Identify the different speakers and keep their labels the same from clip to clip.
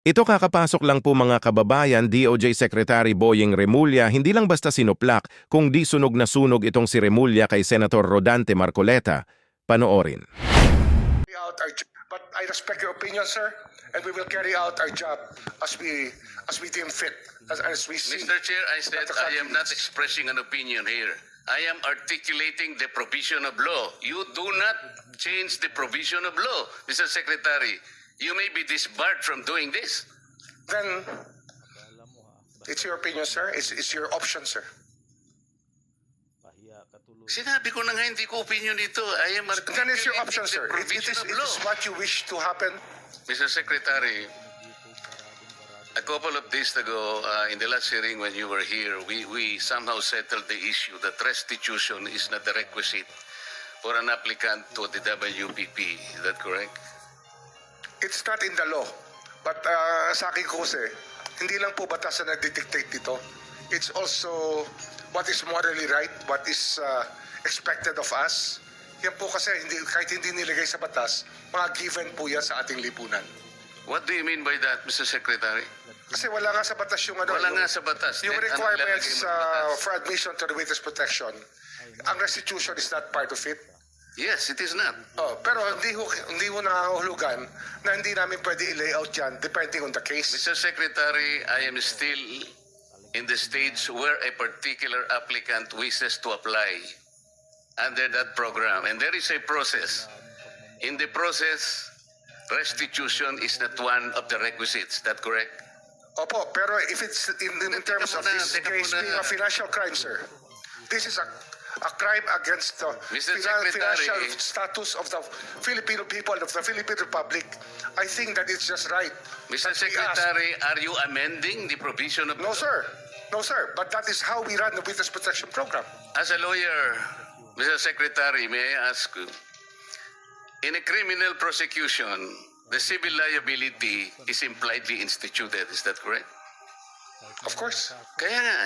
Speaker 1: Ito kakapasok lang po mga kababayan, DOJ Secretary Boying Remulla hindi lang basta sinuplak, kung di sunog na sunog itong si Remulla kay Senator Rodante Marcoleta. Panoorin.
Speaker 2: But I respect your opinion, sir, and we will carry out our job as we deem fit, as we see.
Speaker 3: Mr. Chair, I said I am not expressing an opinion here. I am articulating the provision of law. You do not change the provision of law, Mr. Secretary. You may be disbarred from doing this.
Speaker 2: Then it's your opinion, sir. It's your option, sir.
Speaker 3: Sinabi ko na nga hindi ko opinion dito. I am
Speaker 2: Then it's your option,
Speaker 3: articulating
Speaker 2: sir.
Speaker 3: the
Speaker 2: It
Speaker 3: provision
Speaker 2: is
Speaker 3: of law.
Speaker 2: what you wish to happen.
Speaker 3: Mr. Secretary, a couple of days ago, in the last hearing when you were here, we somehow settled the issue that restitution is not a requisite for an applicant to the WPP. Is that correct?
Speaker 2: It's not in the law. But sa akin ko kasi, hindi lang po batas na nagdidictate dito. It's also what is morally right, what is expected of us. Yan po kasi, kahit hindi nilagay sa batas, mga given po yan sa ating lipunan.
Speaker 3: What do you mean by that, Mr. Secretary?
Speaker 2: Kasi wala nga sa batas yung ano.
Speaker 3: Wala
Speaker 2: yung-
Speaker 3: nga sa batas.
Speaker 2: Yung
Speaker 3: Then, anong
Speaker 2: requirements
Speaker 3: lalagay mo sa batas?
Speaker 2: for admission to the witness protection, ang restitution is not part of it.
Speaker 3: Yes, it is not.
Speaker 2: Oh, pero hindi ho nangangahulugan na hindi namin pwede i-layout yan depending on the case.
Speaker 3: Mr. Secretary, I am still in the stage where a particular applicant wishes to apply under that program. And there is a process. In the process, restitution is not one of the requisites. Is that correct?
Speaker 2: Opo, pero if it's in terms of this
Speaker 3: Teka
Speaker 2: case
Speaker 3: muna.
Speaker 2: being a financial crime, sir, this is a crime against the
Speaker 3: Mr. Secretary.
Speaker 2: financial status of the Filipino people, of the Philippine Republic. I think that it's just right.
Speaker 3: Mr.
Speaker 2: that we ask-
Speaker 3: Secretary, are you amending the provision of
Speaker 2: No, sir. No, sir. But that is how we run the witness protection program.
Speaker 3: As a lawyer, Mr. Secretary, may I ask you, in a criminal prosecution, the civil liability is impliedly instituted. Is that correct?
Speaker 2: Of course.
Speaker 3: Kaya nga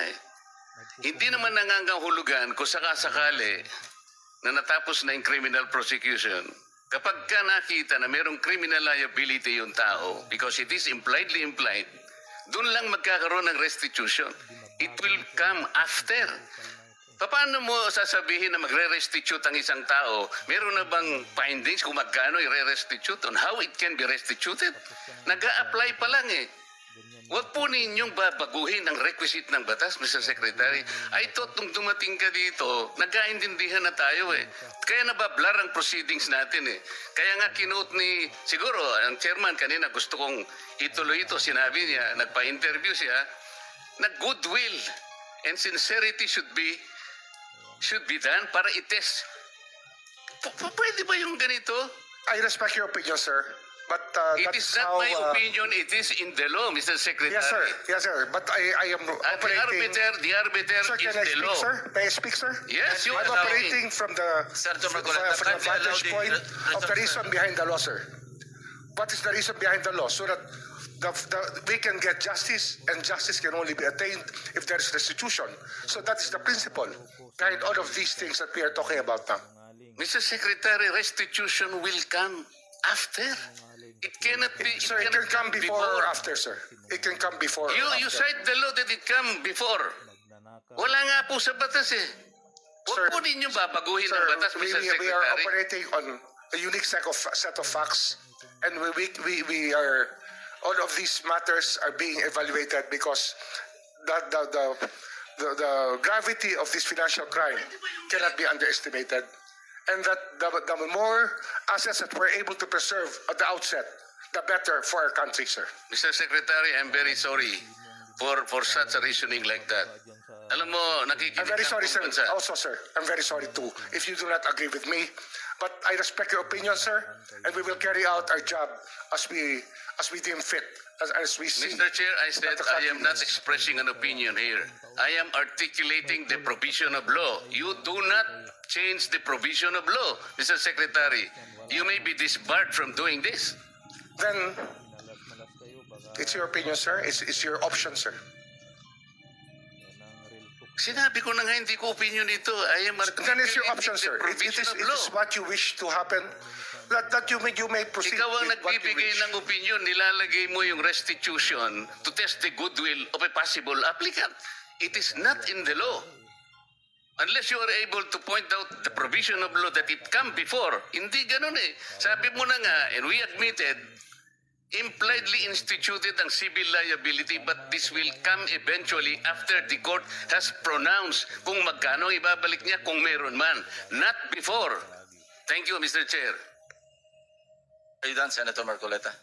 Speaker 3: hindi naman nangangahulugan kung sakasakali na natapos na yung criminal prosecution, kapag ka nakita na mayroong criminal liability yung tao, because it is impliedly implied, doon lang magkakaroon ng restitution. It will come after. Paano mo sasabihin na magre-restitute ang isang tao? Meron na bang findings kung magkano i-restitute on how it can be restituted? Nag-a-apply pa lang eh. Huwag po ninyong babaguhin ang requisite ng batas, Mr. Secretary. I thought nung dumating ka dito, nagkaintindihan na tayo eh. Kaya nabablar ang proceedings natin eh. Kaya nga kinote ni, siguro, ang chairman kanina gusto kong ituloy ito. Sinabi niya, nagpa-interview siya, na goodwill and sincerity should be done para i-test. Pwede ba yung ganito?
Speaker 2: I respect your opinion, sir. But
Speaker 3: It
Speaker 2: that's
Speaker 3: is not
Speaker 2: how...
Speaker 3: my opinion, it is in the law, Mr. Secretary.
Speaker 2: Yes, sir. Yes, sir. But I am
Speaker 3: At
Speaker 2: operating...
Speaker 3: the arbiter
Speaker 2: Sir,
Speaker 3: is
Speaker 2: can I
Speaker 3: the
Speaker 2: speak,
Speaker 3: law.
Speaker 2: sir? May I speak, sir?
Speaker 3: Yes, you
Speaker 2: I'm
Speaker 3: are
Speaker 2: operating from the vantage point of the reason behind the law, sir. What is the reason behind the law? So that we can get justice, and justice can only be attained if there is restitution. So that is the principle behind all of these things that we are talking about now.
Speaker 3: Mr. Secretary, restitution will come after. It cannot be.
Speaker 2: Sir, it can come before or after, sir. It can come before or
Speaker 3: You
Speaker 2: after.
Speaker 3: cite the law that it come before. Wala nga po sa batas eh.
Speaker 2: Sir,
Speaker 3: Huwag po ninyo babaguhin
Speaker 2: Sir,
Speaker 3: ang batas,
Speaker 2: we
Speaker 3: Mr.
Speaker 2: are
Speaker 3: Secretary.
Speaker 2: operating on a unique set of facts, and we are, all of these matters are being evaluated because the gravity of this financial crime cannot be underestimated, and that the more assets that we're able to preserve at the outset, the better for our country, sir.
Speaker 3: Mr. Secretary, I'm very sorry for such a reasoning like that. Alam mo, nakikinig
Speaker 2: I'm very
Speaker 3: ang
Speaker 2: sorry, sir.
Speaker 3: buong bansa.
Speaker 2: Also, sir, I'm very sorry too if you do not agree with me. But I respect your opinion, sir, and we will carry out our job as we deem fit, as we see.
Speaker 3: Mr. Chair, I said
Speaker 2: that the
Speaker 3: I am not
Speaker 2: country is.
Speaker 3: expressing an opinion here. I am articulating the provision of law. You do not change the provision of law, Mr. Secretary. You may be disbarred from doing this.
Speaker 2: Then it's your opinion, sir. It's your option, sir.
Speaker 3: Sinabi ko na nga hindi ko opinion ito. I am
Speaker 2: Then it's your option,
Speaker 3: articulating
Speaker 2: sir.
Speaker 3: the
Speaker 2: It
Speaker 3: provision
Speaker 2: is
Speaker 3: of law.
Speaker 2: what you wish to happen. that you may proceed
Speaker 3: Ikaw ang
Speaker 2: with what you
Speaker 3: nagbibigay
Speaker 2: wish.
Speaker 3: ng opinion, nilalagay mo yung restitution to test the goodwill of a possible applicant. It is not in the law. Unless you are able to point out the provision of law that it come before. Hindi ganun eh. Sabi mo na nga, and we admitted, impliedly instituted ang civil liability, but this will come eventually after the court has pronounced kung magkano ibabalik niya kung meron man. Not before. Thank you, Mr. Chair.
Speaker 4: Are you done, Senator Marcoleta?